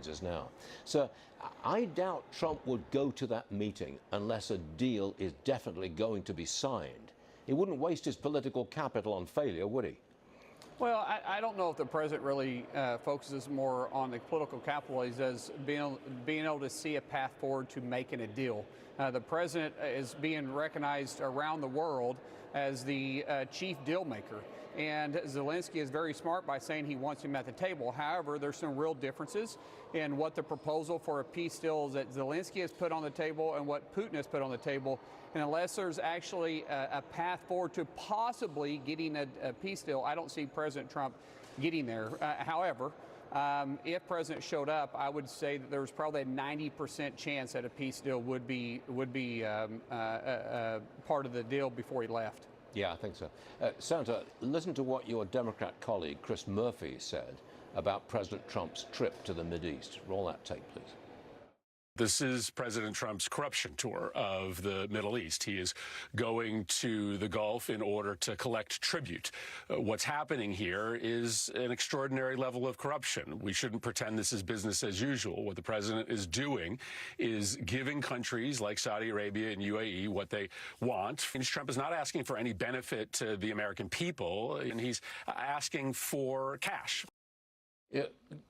headlines is now. So I doubt Trump would go to that meeting unless a deal is definitely going to be signed. He wouldn't waste his political capital on failure, would he? Well, I don't know if the president really focuses more on the political capital as he does being able to see a path forward to making a deal. The president is being recognized around the world as the chief deal maker. And Zelensky is very smart by saying he wants him at the table. However, there's some real differences in what the proposal for a peace deal is that Zelensky has put on the table and what Putin has put on the table. And unless there's actually a path forward to possibly getting a peace deal, I don't see President Trump getting there. However, if President showed up, I would say that there was probably a 90% chance that a peace deal would be part of the deal before he left. Yeah, I think so. Senator, listen to what your Democrat colleague, Chris Murphy, said about President Trump's trip to the Mideast. Roll that tape, please. This is President Trump's corruption tour of the Middle East. He is going to the Gulf in order to collect tribute. What's happening here is an extraordinary level of corruption. We shouldn't pretend this is business as usual. What the president is doing is giving countries like Saudi Arabia and UAE what they want. And Trump is not asking for any benefit to the American people, and he's asking for cash. Yeah,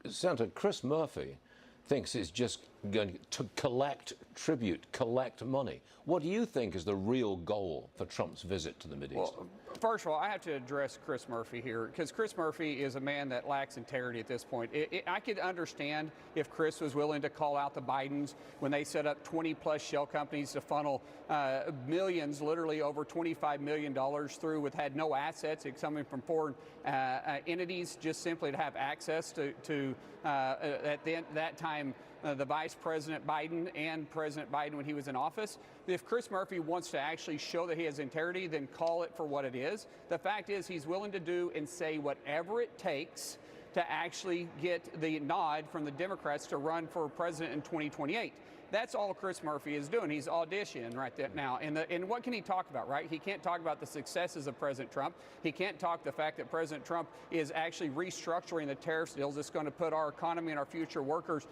Senator, Chris Murphy thinks it's just going to collect tribute, collect money. What do you think is the real goal for Trump's visit to the Mideast? Well, first of all, I have to address Chris Murphy here, because Chris Murphy is a man that lacks integrity at this point. I could understand if Chris was willing to call out the Bidens when they set up 20-plus shell companies to funnel millions, literally over $25 million through, with had no assets, it's coming from foreign entities, just simply to have access to at that time, the Vice President Biden and President Biden when he was in office. If Chris Murphy wants to actually show that he has integrity, then call it for what it is. The fact is he's willing to do and say whatever it takes to actually get the nod from the Democrats to run for president in 2028. That's all Chris Murphy is doing. He's auditioning right there now. And what can he talk about, right? He can't talk about the successes of President Trump. He can't talk the fact that President Trump is actually restructuring the tariff deals that's going to put our economy and our future workers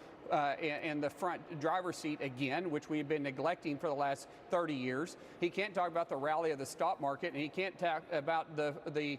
in the front driver's seat again, which we've been neglecting for the last 30 years. He can't talk about the rally of the stock market, and he can't talk about the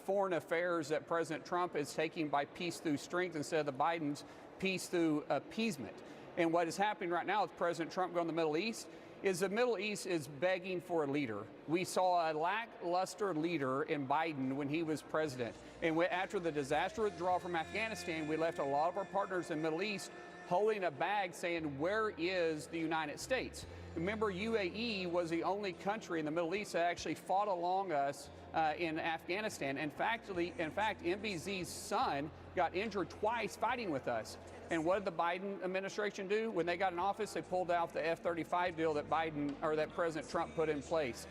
foreign affairs that President Trump is taking by peace through strength instead of the Biden's peace through appeasement. And what is happening right now with President Trump going to the Middle East is the Middle East is begging for a leader. We saw a lackluster leader in Biden when he was president. And after the disaster withdrawal from Afghanistan, we left a lot of our partners in the Middle East holding a bag saying, where is the United States? Remember, UAE was the only country in the Middle East that actually fought along us in Afghanistan. In fact, MBZ's son got injured twice fighting with us. And what did the Biden administration do? When they got in office, they pulled out the F-35 deal that that President Trump put in place.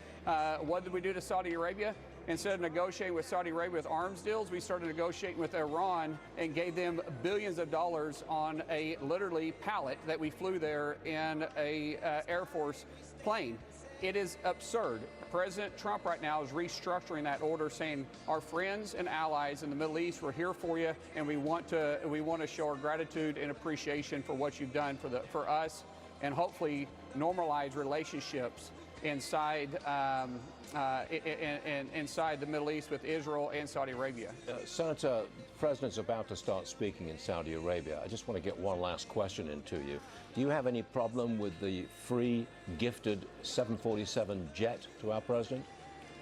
What did we do to Saudi Arabia? Instead of negotiating with Saudi Arabia with arms deals, we started negotiating with Iran and gave them billions of dollars on a literally pallet that we flew there in a Air Force plane. It is absurd. President Trump right now is restructuring that order, saying our friends and allies in the Middle East, we're here for you, and we want to show our gratitude and appreciation for what you've done for us, and hopefully normalize relationships inside inside the Middle East with Israel and Saudi Arabia. Senator, the president's about to start speaking in Saudi Arabia. I just want to get one last question into you. Do you have any problem with the free, gifted 747 jet to our president?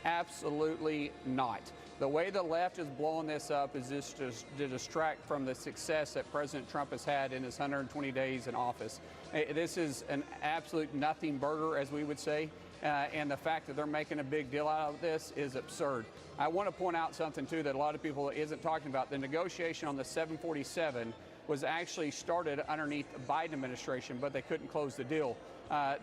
Absolutely not. The way the left is blowing this up is just to distract from the success that President Trump has had in his 120 days in office. This is an absolute nothing burger, as we would say, and the fact that they're making a big deal out of this is absurd. I want to point out something, too, that a lot of people isn't talking about. The negotiation on the 747 was actually started underneath the Biden administration, but they couldn't close the deal.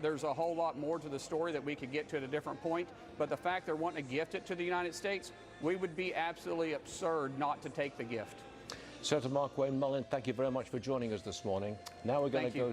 There's a whole lot more to the story that we could get to at a different point, but the fact they're wanting to gift it to the United States, we would be absolutely absurd not to take the gift. Senator Mark Wayne Mullin, thank you very much for joining us this morning. Now we're going to go